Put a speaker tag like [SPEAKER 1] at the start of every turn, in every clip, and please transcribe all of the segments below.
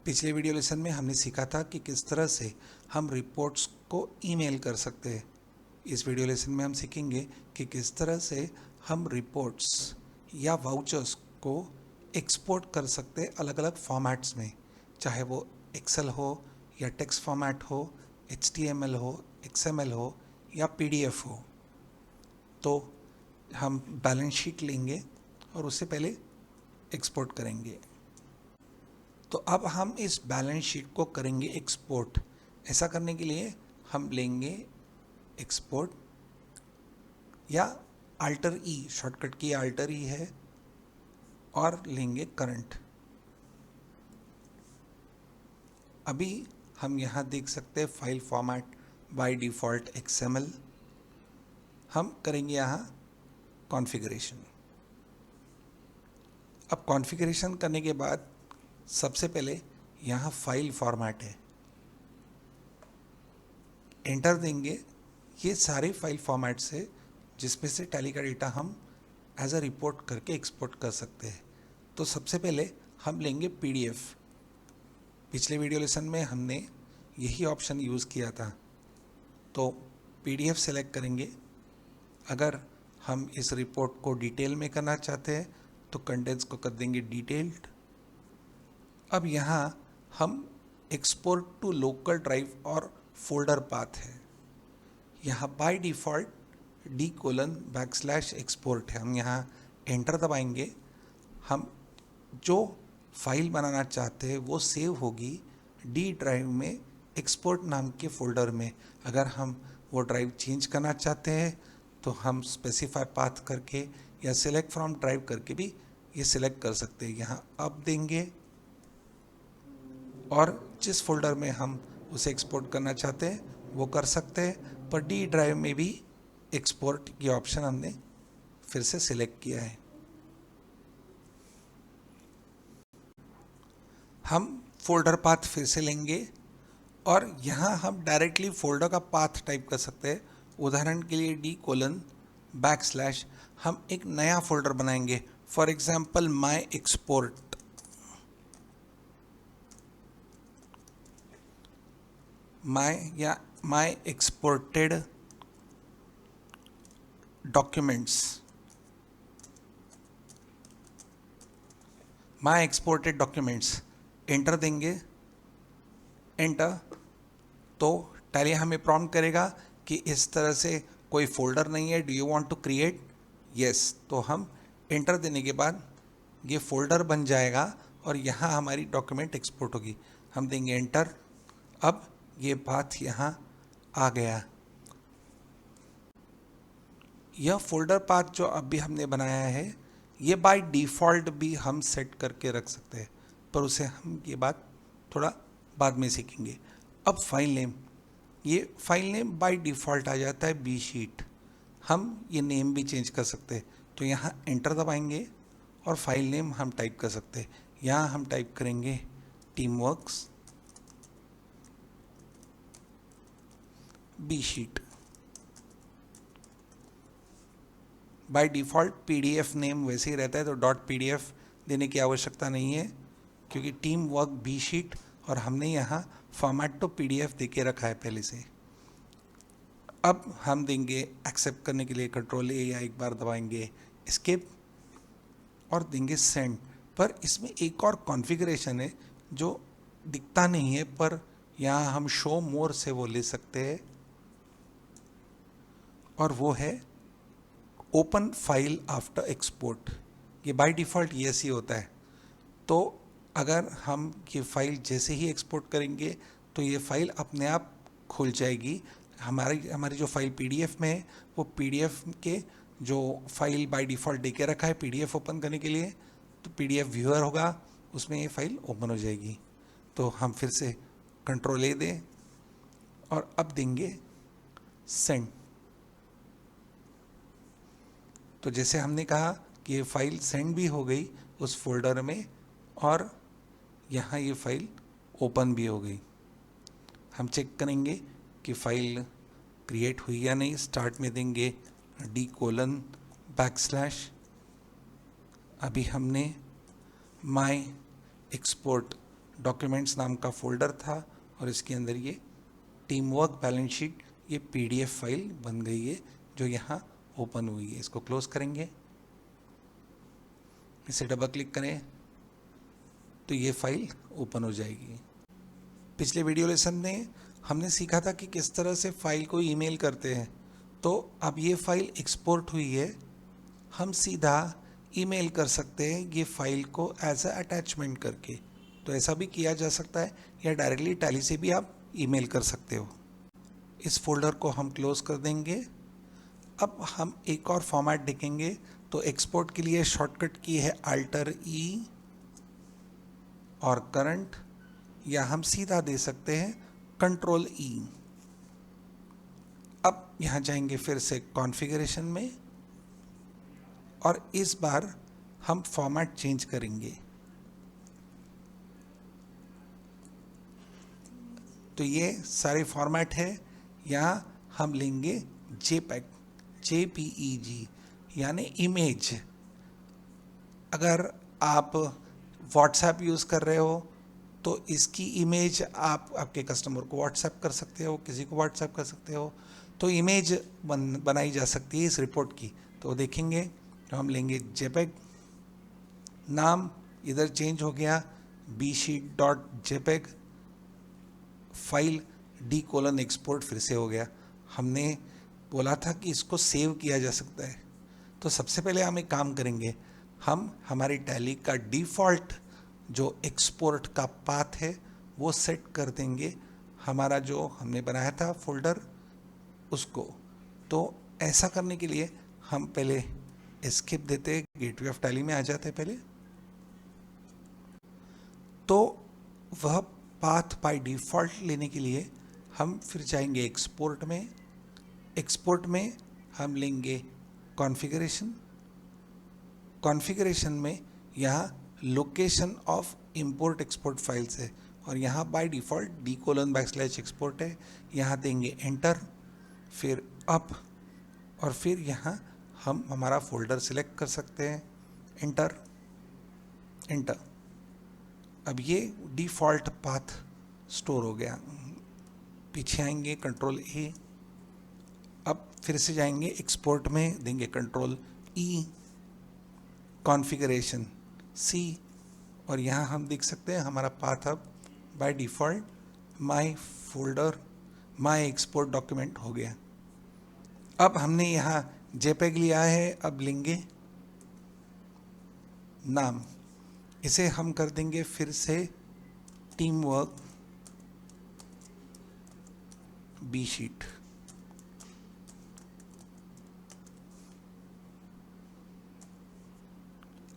[SPEAKER 1] पिछले video lesson में हमने सीखा था कि किस तरह से हम रिपोर्ट्स को ईमेल कर सकते हैं। इस वीडियो लेसन में हम सीखेंगे कि किस तरह से हम रिपोर्ट्स या वाउचर्स को एक्सपोर्ट कर सकते हैं अलग अलग फॉर्मेट्स में, चाहे वो एक्सेल हो या टेक्स्ट फॉर्मेट हो, HTML हो, XML हो या PDF हो। तो हम बैलेंस शीट लेंगे और उससे पहले एक्सपोर्ट करेंगे। तो अब हम इस बैलेंस शीट को करेंगे एक्सपोर्ट। ऐसा करने के लिए हम लेंगे एक्सपोर्ट या अल्टर ई, शॉर्टकट की अल्टर ई है, और लेंगे करंट। अभी हम यहाँ देख सकते हैं file format by default XML। हम करेंगे यहाँ कॉन्फ़िगरेशन। अब कॉन्फ़िगरेशन करने के बाद सबसे पहले यहाँ फाइल फॉर्मेट है, एंटर देंगे। ये सारे फाइल फॉर्मेट्स है जिसमें से टैली का डेटा हम एज अ रिपोर्ट करके एक्सपोर्ट कर सकते हैं। तो सबसे पहले हम लेंगे PDF। पिछले वीडियो लेसन में हमने यही ऑप्शन यूज़ किया था। तो PDF सेलेक्ट करेंगे। अगर हम इस रिपोर्ट को डिटेल में करना चाहते हैं तो कंटेंट्स को कर देंगे डिटेल्ड। अब यहाँ हम एक्सपोर्ट टू लोकल ड्राइव और फोल्डर पाथ है। यहाँ बाय डिफ़ॉल्ट D:\export है। हम यहाँ एंटर दबाएंगे। हम जो फाइल बनाना चाहते हैं वो सेव होगी D ड्राइव में एक्सपोर्ट नाम के फोल्डर में। अगर हम वो ड्राइव चेंज करना चाहते हैं तो हम स्पेसिफाई पाथ करके या सिलेक्ट फ्रॉम ड्राइव करके भी ये सिलेक्ट कर सकते हैं। यहाँ अब देंगे और जिस फोल्डर में हम उसे एक्सपोर्ट करना चाहते हैं वो कर सकते हैं। पर D ड्राइव में भी एक्सपोर्ट ये ऑप्शन हमने फिर से सिलेक्ट किया है। हम फोल्डर पाथ फिर से लेंगे और यहाँ हम डायरेक्टली फोल्डर का पाथ टाइप कर सकते हैं। उदाहरण के लिए D:\, हम एक नया फोल्डर बनाएंगे। For example my export. My exported documents. My exported documents enter देंगे। एंटर तो टैली हमें प्रॉम्प्ट करेगा कि इस तरह से कोई फोल्डर नहीं है, do you want to create, yes. तो हम एंटर देने के बाद ये फोल्डर बन जाएगा और यहाँ हमारी डॉक्यूमेंट एक्सपोर्ट होगी। हम देंगे एंटर। अब ये पाथ यहाँ आ गया। यह फोल्डर पाथ जो अभी हमने बनाया है ये बाय डिफ़ॉल्ट भी हम सेट करके रख सकते हैं, पर उसे हम ये बात थोड़ा बाद में सीखेंगे। अब फाइल नेम, ये फाइल नेम बाय डिफ़ॉल्ट आ जाता है B शीट। हम ये नेम भी चेंज कर सकते हैं। तो यहाँ एंटर दबाएंगे और फाइल नेम हम टाइप कर सकते हैं। यहाँ हम टाइप करेंगे टीमवर्क्स B sheet. By default PDF name वैसे ही रहता है, तो .pdf देने की आवश्यकता नहीं है क्योंकि टीम वर्क B शीट और हमने यहाँ फॉर्मेट तो PDF दे के रखा है पहले से। अब हम देंगे एक्सेप्ट करने के लिए Ctrl A या एक बार दबाएंगे एस्केप और देंगे सेंड। पर इसमें एक और कॉन्फ़िगरेशन है जो दिखता नहीं है, पर यहाँ हम शो मोर से वो ले सकते हैं और वो है ओपन फाइल आफ्टर एक्सपोर्ट। ये बाय डिफ़ॉल्ट यस ही होता है। तो अगर हम ये फाइल जैसे ही एक्सपोर्ट करेंगे तो ये फाइल अपने आप खुल जाएगी। हमारी जो फाइल PDF में है वो PDF के जो फाइल बाय डिफ़ॉल्ट दे के रखा है PDF ओपन करने के लिए, तो PDF व्यूअर होगा, उसमें ये फाइल ओपन हो जाएगी। तो हम फिर से Ctrl A दें और अब देंगे सेंड। तो जैसे हमने कहा कि ये फाइल सेंड भी हो गई उस फोल्डर में और यहाँ ये फाइल ओपन भी हो गई। हम चेक करेंगे कि फाइल क्रिएट हुई या नहीं। स्टार्ट में देंगे D:\। अभी हमने माई एक्सपोर्ट डॉक्यूमेंट्स नाम का फोल्डर था और इसके अंदर ये टीम वर्क बैलेंस शीट ये PDF फाइल बन गई है जो यहाँ ओपन हुई है। इसको क्लोज करेंगे, इसे डबल क्लिक करें तो ये फाइल ओपन हो जाएगी। पिछले वीडियो लेसन में हमने सीखा था कि किस तरह से फाइल को ईमेल करते हैं, तो अब ये फाइल एक्सपोर्ट हुई है, हम सीधा ईमेल कर सकते हैं ये फाइल को एज अ अटैचमेंट करके। तो ऐसा भी किया जा सकता है या डायरेक्टली टैली से भी आप ईमेल कर सकते हो। इस फोल्डर को हम क्लोज कर देंगे। अब हम एक और फॉर्मेट देखेंगे, तो एक्सपोर्ट के लिए शॉर्टकट की है Alt+E और करंट, या हम सीधा दे सकते हैं Ctrl+E। अब यहाँ जाएंगे फिर से कॉन्फ़िगरेशन में और इस बार हम फॉर्मेट चेंज करेंगे। तो ये सारे फॉर्मेट है, यहाँ हम लेंगे JPEG यानी इमेज। अगर आप व्हाट्सएप यूज़ कर रहे हो तो इसकी इमेज आप आपके कस्टमर को व्हाट्सएप कर सकते हो, किसी को व्हाट्सएप कर सकते हो, तो इमेज बनाई जा सकती है इस रिपोर्ट की। तो देखेंगे तो हम लेंगे JPEG, नाम इधर चेंज हो गया bsheet.jpg, फाइल d:\export फिर से हो गया। हमने बोला था कि इसको सेव किया जा सकता है, तो सबसे पहले हम एक काम करेंगे, हम हमारी टैली का डिफ़ॉल्ट जो एक्सपोर्ट का पाथ है वो सेट कर देंगे, हमारा जो हमने बनाया था फोल्डर उसको। तो ऐसा करने के लिए हम पहले एस्केप देते, गेटवे ऑफ टैली में आ जाते पहले, तो वह पाथ बाय डिफ़ॉल्ट लेने के लिए हम फिर जाएंगे एक्सपोर्ट में। एक्सपोर्ट में हम लेंगे कॉन्फ़िगरेशन, कॉन्फ़िगरेशन में यहाँ location of import export files है और यहाँ बाय डिफ़ॉल्ट d:\export है, यहाँ देंगे एंटर, फिर अप और फिर यहाँ हम हमारा फोल्डर सिलेक्ट कर सकते हैं, एंटर एंटर। अब ये डिफ़ॉल्ट पाथ स्टोर हो गया। पीछे आएंगे Ctrl+A, अब फिर से जाएंगे एक्सपोर्ट में, देंगे Ctrl+E, कॉन्फ़िगरेशन C और यहाँ हम देख सकते हैं हमारा पाथ अब by default my folder my export document हो गया। अब हमने यहाँ JPEG लिया है, अब लेंगे नाम, इसे हम कर देंगे फिर से टीम वर्क bsheet।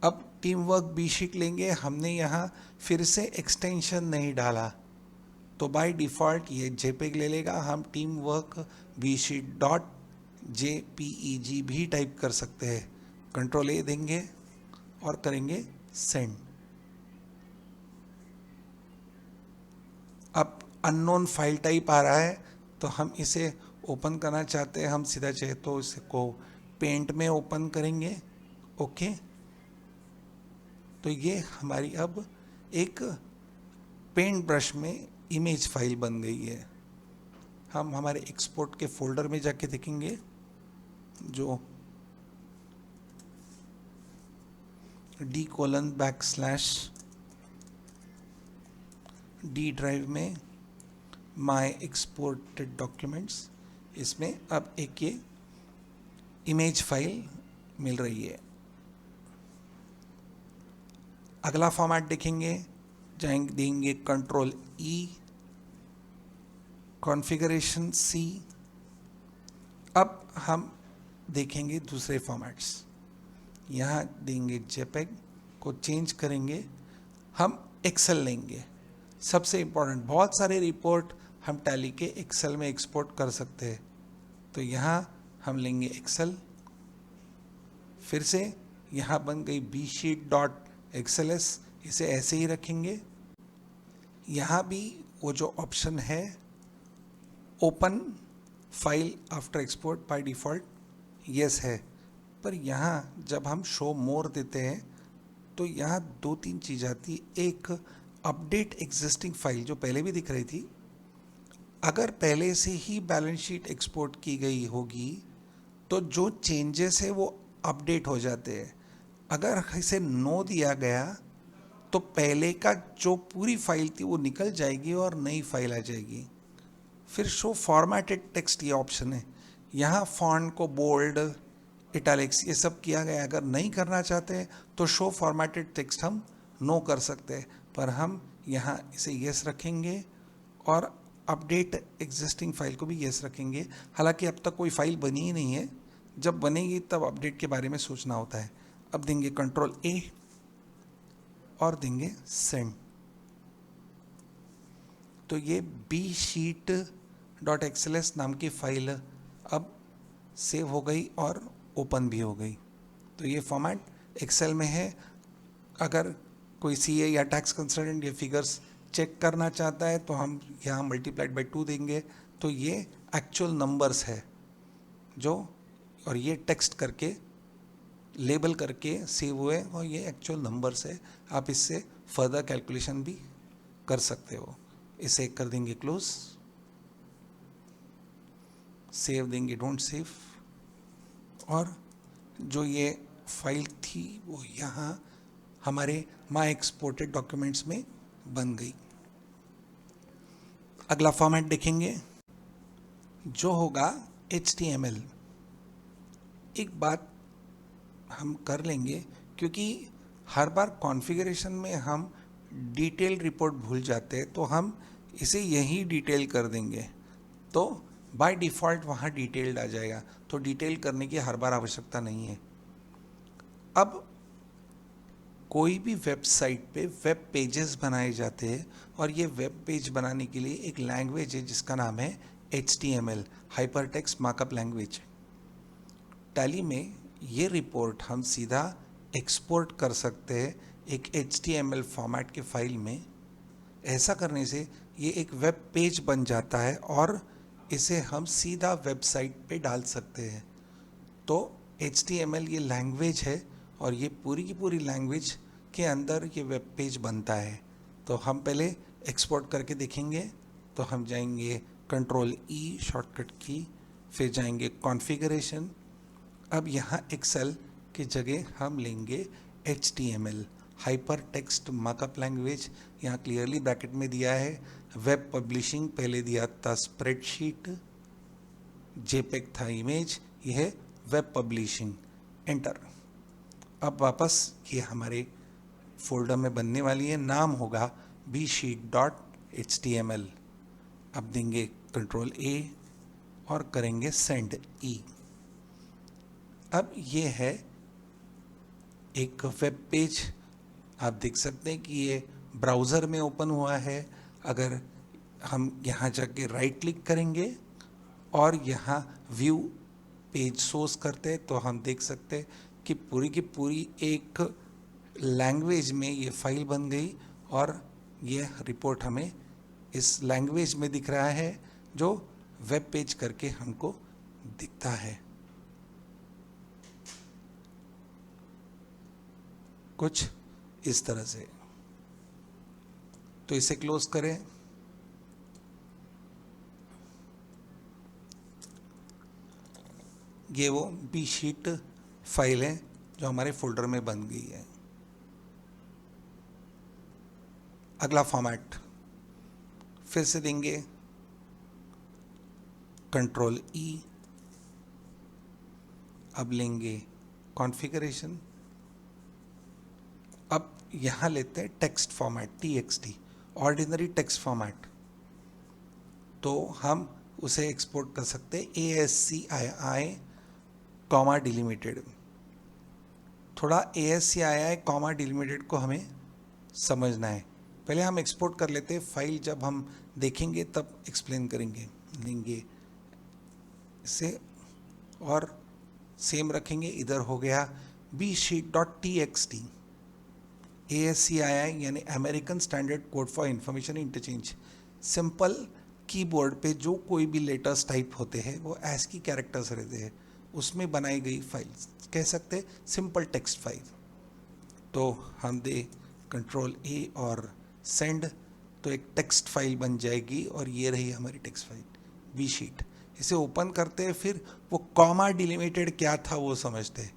[SPEAKER 1] अब टीम वर्क bsheet लेंगे, हमने यहाँ फिर से एक्सटेंशन नहीं डाला तो बाय डिफ़ॉल्ट ये JPEG ले लेगा। हम टीम वर्क bsheet.jpeg भी टाइप कर सकते हैं, Ctrl+A देंगे और करेंगे सेंड। अब अननोन फाइल टाइप आ रहा है तो हम इसे ओपन करना चाहते हैं, हम सीधा चाहे तो इसको पेंट में ओपन करेंगे, ओके। तो ये हमारी अब एक पेंट ब्रश में इमेज फाइल बन गई है। हम हमारे एक्सपोर्ट के फोल्डर में जाके देखेंगे, जो d:\d ड्राइव में माय एक्सपोर्टेड डॉक्यूमेंट्स, इसमें अब एक ये इमेज फाइल मिल रही है। अगला फॉर्मेट देखेंगे, जाएंगे देंगे Ctrl+E, कॉन्फ़िगरेशन C। अब हम देखेंगे दूसरे फॉर्मेट्स, यहाँ देंगे JPEG को चेंज करेंगे, हम एक्सेल लेंगे। सबसे इम्पोर्टेंट, बहुत सारे रिपोर्ट हम टैली के एक्सेल में एक्सपोर्ट कर सकते हैं, तो यहाँ हम लेंगे एक्सेल, फिर से यहाँ बन गई bsheet.xls, इसे ऐसे ही रखेंगे। यहाँ भी वो जो ऑप्शन है open file after export by default yes है, पर यहाँ जब हम शो मोर देते हैं तो यहाँ दो तीन चीज़ आती है। एक, अपडेट एग्जिस्टिंग फाइल जो पहले भी दिख रही थी, अगर पहले से ही बैलेंस शीट एक्सपोर्ट की गई होगी तो जो चेंजेस है वो अपडेट हो जाते हैं। अगर इसे नो दिया गया तो पहले का जो पूरी फाइल थी वो निकल जाएगी और नई फाइल आ जाएगी। फिर शो फॉर्मेटेड टेक्स्ट ये ऑप्शन है, यहाँ फॉन्ट को बोल्ड, इटैलिक्स ये सब किया गया। अगर नहीं करना चाहते हैं तो शो फॉर्मेटेड टेक्स्ट हम नो कर सकते हैं, पर हम यहाँ इसे यस रखेंगे और अपडेट एग्जिस्टिंग फाइल को भी यस रखेंगे। हालांकि अब तक कोई फाइल बनी ही नहीं है, जब बनेगी तब अपडेट के बारे में सोचना होता है। अब देंगे कंट्रोल ए और देंगे सेंड। तो ये bsheet.xls नाम की फाइल अब सेव हो गई और ओपन भी हो गई। तो ये फॉर्मेट एक्सेल में है। अगर कोई सीए या टैक्स कंसल्टेंट ये फिगर्स चेक करना चाहता है तो हम यहाँ मल्टीप्लाइड बाई 2 देंगे, तो ये एक्चुअल नंबर्स है जो, और ये टेक्स्ट करके लेबल करके सेव हुए और ये एक्चुअल नंबर्स है। आप इससे फर्दर कैलकुलेशन भी कर सकते हो। इसे कर देंगे क्लोज, सेव देंगे डोंट सेव, और जो ये फाइल थी वो यहाँ हमारे माई एक्सपोर्टेड डॉक्यूमेंट्स में बन गई। अगला फॉर्मेट देखेंगे जो होगा HTML। एक बात हम कर लेंगे, क्योंकि हर बार कॉन्फ़िगरेशन में हम डिटेल रिपोर्ट भूल जाते हैं, तो हम इसे यहीं डिटेल कर देंगे, तो बाय डिफ़ॉल्ट वहाँ डिटेल्ड आ जाएगा। तो डिटेल करने की हर बार आवश्यकता नहीं है। अब कोई भी वेबसाइट पे वेब पेजेस बनाए जाते हैं और ये वेब पेज बनाने के लिए एक लैंग्वेज है जिसका नाम है HTML, hypertext markup language. Tally में ये रिपोर्ट हम सीधा एक्सपोर्ट कर सकते हैं एक HTML फॉर्मेट के फाइल में। ऐसा करने से ये एक वेब पेज बन जाता है और इसे हम सीधा वेबसाइट पे डाल सकते हैं। तो HTML ये लैंग्वेज है और ये पूरी की पूरी लैंग्वेज के अंदर ये वेब पेज बनता है। तो हम पहले एक्सपोर्ट करके देखेंगे। तो हम जाएंगे कंट्रोल E शॉर्टकट की, फिर जाएंगे कॉन्फ़िगरेशन। अब यहाँ एक्सेल की जगह हम लेंगे HTML, hyper text markup language. यहाँ क्लियरली ब्रैकेट में दिया है वेब पब्लिशिंग, पहले दिया था स्प्रेडशीट, JPEG था इमेज, यह है वेब पब्लिशिंग, एंटर। अब वापस ये हमारे फोल्डर में बनने वाली है, नाम होगा bsheet.html। अब देंगे कंट्रोल A और करेंगे सेंड E। अब ये है एक वेब पेज। आप देख सकते हैं कि ये ब्राउज़र में ओपन हुआ है। अगर हम यहाँ जाके राइट क्लिक करेंगे और यहाँ व्यू पेज सोर्स करते हैं तो हम देख सकते हैं कि पूरी की पूरी एक लैंग्वेज में ये फाइल बन गई और ये रिपोर्ट हमें इस लैंग्वेज में दिख रहा है जो वेब पेज करके हमको दिखता है। कुछ इस तरह से। तो इसे क्लोज करें। ये वो bsheet फाइल है जो हमारे फोल्डर में बन गई है। अगला फॉर्मेट फिर से देंगे कंट्रोल E। अब लेंगे कॉन्फ़िगरेशन। अब यहाँ लेते हैं text format TXT, ordinary text format. तो हम उसे एक्सपोर्ट कर सकते हैं ASCII कॉमा डिलिमिटेड। थोड़ा ASCII कॉमा डिलिमिटेड को हमें समझना है। पहले हम एक्सपोर्ट कर लेते हैं, फाइल जब हम देखेंगे तब एक्सप्लेन करेंगे। लेंगे इसे और सेम रखेंगे। इधर हो गया bsheet.txt, ASCII यानी American standard code for information interchange. Simple keyboard पे जो कोई भी लेटर्स टाइप होते हैं वो ASCII कैरेक्टर्स रहते हैं, उसमें बनाई गई फाइल कह सकते हैं, सिंपल टेक्स्ट फाइल। तो हम दे कंट्रोल A और सेंड, तो एक टेक्स्ट फाइल बन जाएगी और ये रही हमारी टेक्स्ट फाइल वी शीट। इसे ओपन करते हैं, फिर वो कॉमा डिलिमिटेड क्या था वो समझते हैं।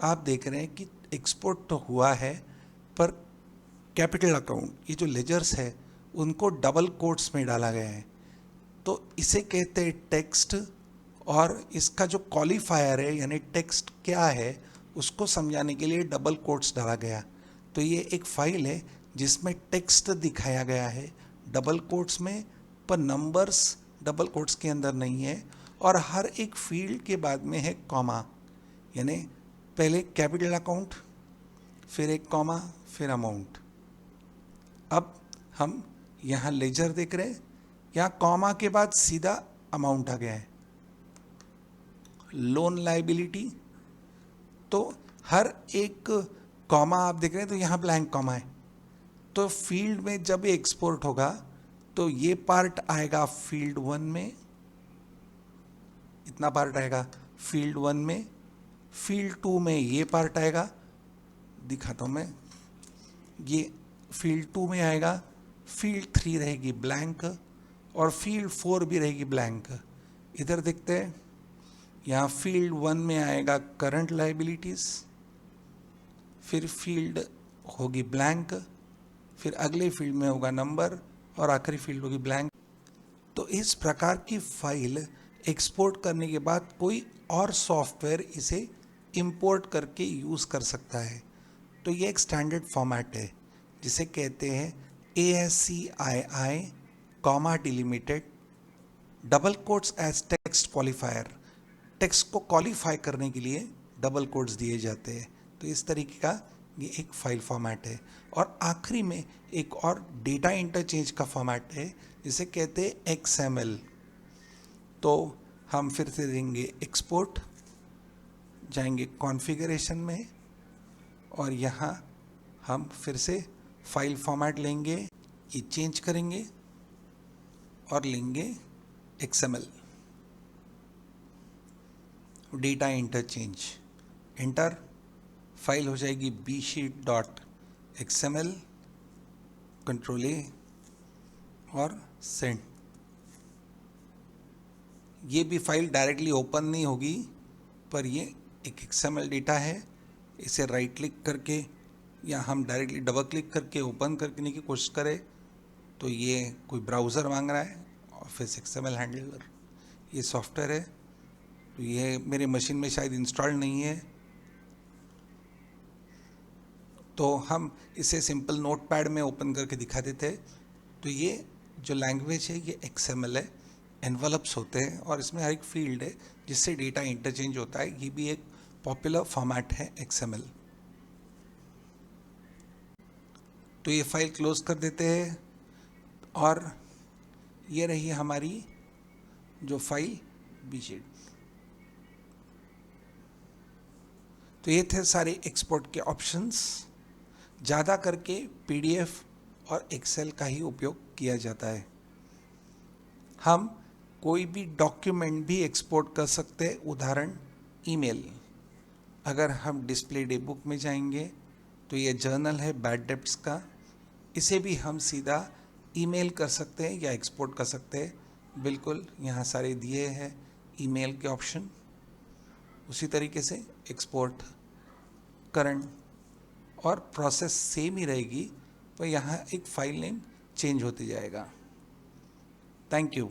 [SPEAKER 1] आप देख रहे हैं कि एक्सपोर्ट तो हुआ है, पर कैपिटल अकाउंट ये जो लेजर्स है उनको डबल कोट्स में डाला गया है, तो इसे कहते हैं टेक्स्ट। और इसका जो क्वालिफायर है यानी टेक्स्ट क्या है उसको समझाने के लिए डबल कोट्स डाला गया। तो ये एक फाइल है जिसमें टेक्स्ट दिखाया गया है डबल कोट्स में, पर नंबर्स डबल कोट्स के अंदर नहीं है। और हर एक फील्ड के बाद में है कॉमा, यानी पहले कैपिटल अकाउंट, फिर एक कॉमा, फिर अमाउंट। अब हम यहाँ लेजर देख रहे हैं, यहाँ कॉमा के बाद सीधा अमाउंट आ गया है। लोन लायबिलिटी, तो हर एक कॉमा आप देख रहे हैं तो यहाँ ब्लैंक कॉमा है, तो फील्ड में जब ये एक्सपोर्ट होगा तो ये पार्ट आएगा फील्ड 1 में, इतना पार्ट आएगा फील्ड 1 में, फील्ड 2 में ये पार्ट आएगा, दिखाता हूँ मैं, ये फील्ड 2 में आएगा, फील्ड 3 रहेगी ब्लैंक और फील्ड 4 भी रहेगी ब्लैंक। इधर देखते हैं, यहाँ फील्ड 1 में आएगा करंट लायबिलिटीज़, फिर फील्ड होगी ब्लैंक, फिर अगले फील्ड में होगा नंबर और आखिरी फील्ड होगी ब्लैंक। तो इस प्रकार की फाइल एक्सपोर्ट करने के बाद कोई और सॉफ्टवेयर इसे इंपोर्ट करके यूज़ कर सकता है। तो ये एक स्टैंडर्ड फॉर्मेट है जिसे कहते हैं ASCII comma delimited double quotes as text qualifier. Text को क्वालिफाई करने के लिए डबल कोट्स दिए जाते हैं। तो इस तरीके का ये एक फाइल फॉर्मेट है। और आखिरी में एक और डेटा इंटरचेंज का फॉर्मेट है जिसे कहते हैं XML। तो हम फिर से देंगे एक्सपोर्ट, जाएंगे कॉन्फ़िगरेशन में और यहाँ हम फिर से फाइल फॉर्मेट लेंगे, ये चेंज करेंगे और लेंगे XML, data interchange, enter, file हो जाएगी bsheet.xml, कंट्रोल A और सेंड। ये भी फाइल डायरेक्टली ओपन नहीं होगी, पर ये एक XML डेटा है, इसे राइट क्लिक करके या हम डायरेक्टली डबल क्लिक करके ओपन करने की कोशिश करें तो ये कोई ब्राउज़र मांग रहा है, ऑफिस XML हैंडलर ये सॉफ्टवेयर है। तो ये मेरे मशीन में शायद इंस्टॉल नहीं है, तो हम इसे सिंपल नोटपैड में ओपन करके दिखा देते हैं। तो ये जो लैंग्वेज है ये XML है, एनवलप्स होते हैं और इसमें हर एक फील्ड है जिससे डेटा इंटरचेंज होता है। ये भी एक पॉपुलर फॉर्मेट है XML। तो ये फाइल क्लोज कर देते हैं और ये रही हमारी जो फाइल bsheet। तो ये थे सारे एक्सपोर्ट के ऑप्शंस। ज़्यादा करके PDF और Excel का ही उपयोग किया जाता है। हम कोई भी डॉक्यूमेंट भी एक्सपोर्ट कर सकते हैं, उदाहरण ईमेल। अगर हम डिस्प्ले डे बुक में जाएंगे तो ये जर्नल है बैड डेब्ट्स का, इसे भी हम सीधा ईमेल कर सकते हैं या एक्सपोर्ट कर सकते हैं। बिल्कुल यहाँ सारे दिए हैं ईमेल के ऑप्शन। उसी तरीके से एक्सपोर्ट, करंट और प्रोसेस सेम ही रहेगी, पर यहाँ एक फाइल नेम चेंज होते जाएगा। Thank you.